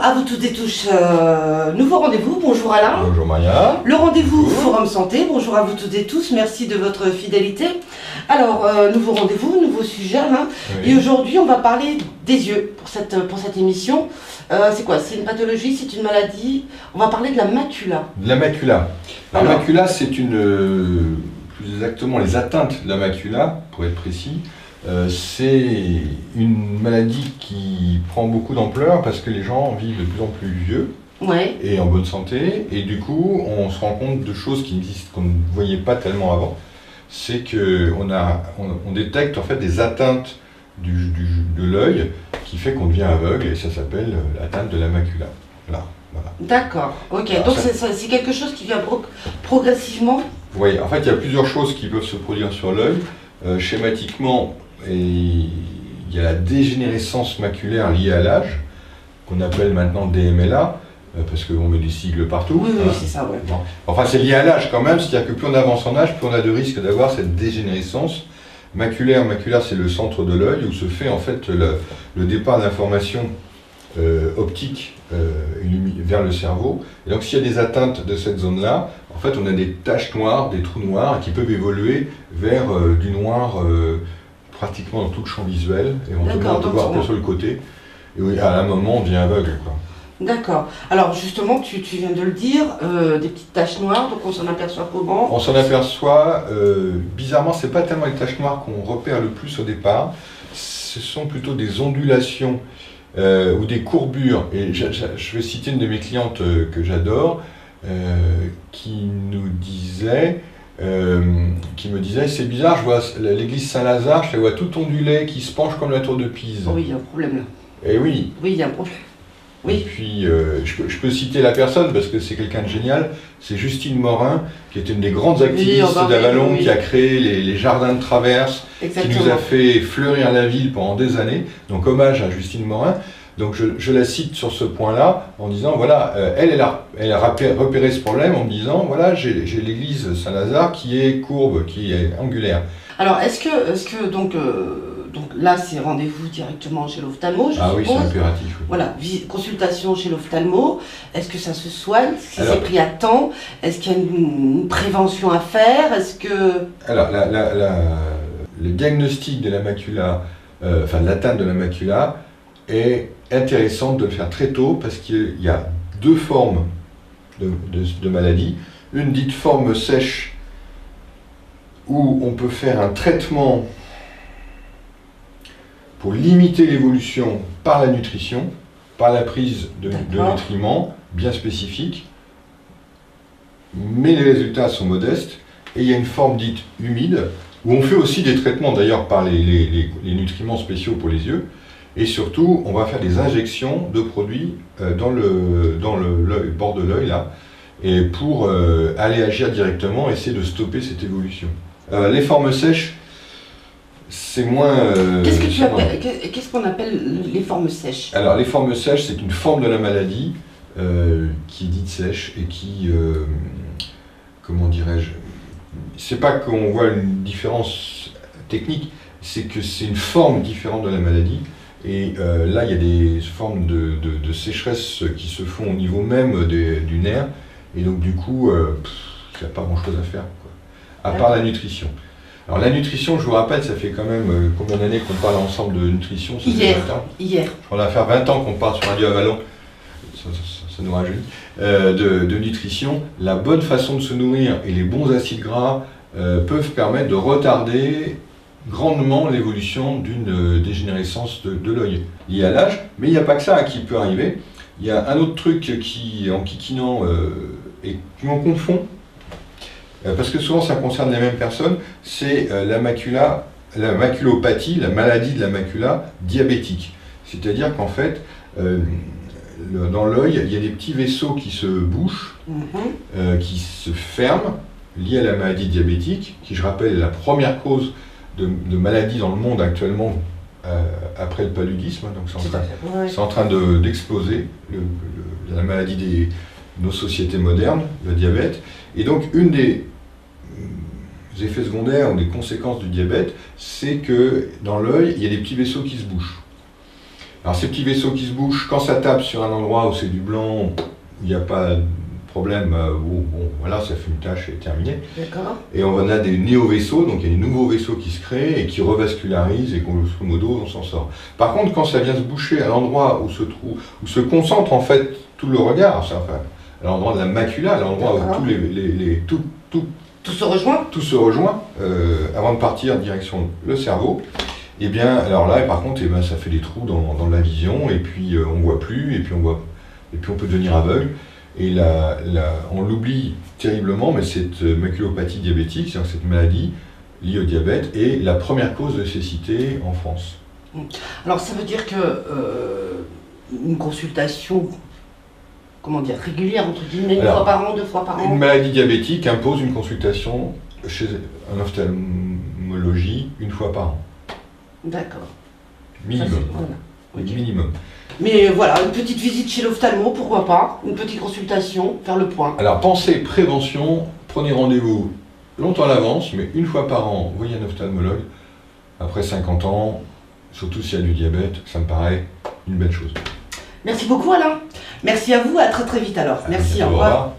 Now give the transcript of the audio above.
À vous toutes et tous, nouveau rendez-vous. Bonjour Alain. Bonjour Maria. Le rendez-vous Bonjour. Forum Santé. Bonjour à vous toutes et tous. Merci de votre fidélité. Alors, nouveau rendez-vous, nouveau sujet Alain. Oui. Et aujourd'hui, on va parler des yeux pour cette émission. C'est quoi? C'est une pathologie? C'est une maladie? On va parler de la macula. De la macula. La Alors. macula, c'est plus exactement les atteintes de la macula, pour être précis. C'est une maladie qui prend beaucoup d'ampleur parce que les gens vivent de plus en plus vieux Ouais. et en bonne santé. Et du coup, on se rend compte de choses qu'on ne voyait pas tellement avant. C'est qu'on détecte en fait des atteintes de l'œil qui fait qu'on devient aveugle et ça s'appelle l'atteinte de la macula. Là, voilà. D'accord. Ok. Alors, Donc ça- c'est quelque chose qui vient progressivement. Oui, en fait, il y a plusieurs choses qui peuvent se produire sur l'œil. Schématiquement, il y a la dégénérescence maculaire liée à l'âge, qu'on appelle maintenant DMLA, parce qu'on met des sigles partout. Oui, hein. c'est ça, ouais. Bon. Enfin, c'est lié à l'âge quand même, c'est-à-dire que plus on avance en âge, plus on a de risques d'avoir cette dégénérescence maculaire. Maculaire, c'est le centre de l'œil où se fait en fait le départ d'informations optiques vers le cerveau. Et donc, s'il y a des atteintes de cette zone-là, en fait, on a des taches noires, des trous noirs qui peuvent évoluer vers du noir pratiquement dans tout le champ visuel. Éventuellement, D'accord, on peut donc voir on- que sur le côté. Et oui, à un moment, on devient aveugle, quoi. D'accord. Alors justement, tu viens de le dire, des petites taches noires, donc on s'en aperçoit comment? On s'en aperçoit, bizarrement, c'est pas tellement les taches noires qu'on repère le plus au départ, ce sont plutôt des ondulations ou des courbures. Et je vais citer une de mes clientes que j'adore, qui me disait, c'est bizarre, je vois l'église Saint-Lazare, je la vois tout ondulée, qui se penche comme la tour de Pise. Oh oui, il y a un problème là. Et oui. Oui, il y a un problème. Et Oui. puis, je peux citer la personne parce que c'est quelqu'un de génial. C'est Justine Morin, qui était une des grandes activistes oh bah oui, d'Avalon, oui. qui a créé les jardins de traverse, qui Exactement. nous a fait fleurir la ville pendant des années. Donc, hommage à Justine Morin. Donc, je la cite sur ce point-là, en disant, voilà, elle a repéré ce problème en me disant, voilà, j'ai l'église Saint-Lazare qui est courbe, qui est angulaire. Alors, est-ce que donc là, c'est rendez-vous directement chez l'ophtalmo, je Ah oui, c'est suppose. impératif. Oui. Voilà, consultation chez l'ophtalmo. Est-ce que ça se soigne? Est-ce que Alors- c'est pris à temps? Est-ce qu'il y a une prévention à faire? Est-ce que... Alors, le diagnostic de la macula, enfin de l'atteinte de la macula, est intéressant de le faire très tôt parce qu'il y a deux formes de maladie. Une dite forme sèche où on peut faire un traitement pour limiter l'évolution par la nutrition, par la prise de D'accord. nutriments bien spécifiques, mais les résultats sont modestes. Et il y a une forme dite humide, où on fait aussi des traitements d'ailleurs par les nutriments spéciaux pour les yeux, et surtout on va faire des injections de produits dans le bord de l'œil là, et pour aller agir directement, essayer de stopper cette évolution. Les formes sèches, c'est moins... Qu'est-ce qu'on appelle les formes sèches? Alors les formes sèches, c'est une forme de la maladie qui est dite sèche et qui, comment dirais-je, c'est pas qu'on voit une différence technique, c'est que c'est une forme différente de la maladie. Et là, il y a des formes de sécheresse qui se font au niveau même du nerf. Et donc du coup, il n'y a pas grand-chose à faire, quoi, à part la nutrition. Alors la nutrition, je vous rappelle, ça fait quand même combien d'années qu'on parle ensemble de nutrition? Ça fait Hier. 20 ans. Hier. On va faire 20 ans qu'on parle sur Radio Avalon, ça nous rajeunit, de nutrition. La bonne façon de se nourrir et les bons acides gras peuvent permettre de retarder grandement l'évolution d'une dégénérescence de l'œil liée à l'âge. Mais il n'y a pas que ça qui peut arriver. Il y a un autre truc qui, en kikinant, et qu'on confond, parce que souvent ça concerne les mêmes personnes, c'est la maculopathie, la maladie de la macula diabétique. C'est-à-dire qu'en fait, dans l'œil, il y a des petits vaisseaux qui se bouchent, qui se ferment, liés à la maladie diabétique, qui, je rappelle, est la première cause de maladie dans le monde actuellement après le paludisme. Donc c'est en train d'exploser, la maladie de nos sociétés modernes, le diabète. Et donc une des effets secondaires ou des conséquences du diabète, c'est que dans l'œil, il y a des petits vaisseaux qui se bouchent. Alors ces petits vaisseaux qui se bouchent, quand ça tape sur un endroit où c'est du blanc, il n'y a pas de problème, bon, voilà, ça fait une tâche et terminé. D'accord. Et on a des néo-vaisseaux, donc il y a des nouveaux vaisseaux qui se créent et qui revascularisent et grosso modo on s'en sort. Par contre, quand ça vient se boucher à l'endroit où se concentre en fait tout le regard, enfin, à l'endroit de la macula, à l'endroit où Tout se rejoint. tout se rejoint, avant de partir en direction le cerveau, et bien alors là par contre ça fait des trous dans la vision et puis on voit plus et puis on peut devenir aveugle. Et on l'oublie terriblement, mais cette maculopathie diabétique, c'est-à-dire cette maladie liée au diabète, est la première cause de cécité en France. Alors ça veut dire que une consultation, comment dire, régulière entre guillemets, une fois par an, 2 fois par an. Une maladie diabétique impose une consultation chez un ophtalmologie 1 fois par an. D'accord. Minimum. Voilà. Okay. Minimum. Mais voilà, une petite visite chez l'ophtalmo, pourquoi pas, une petite consultation, faire le point. Alors pensez prévention, prenez rendez-vous longtemps à l'avance, mais 1 fois par an, voyez un ophtalmologue. Après 50 ans, surtout s'il y a du diabète, ça me paraît une belle chose. Merci beaucoup Alain. Merci à vous, à très très vite alors. Merci, au revoir.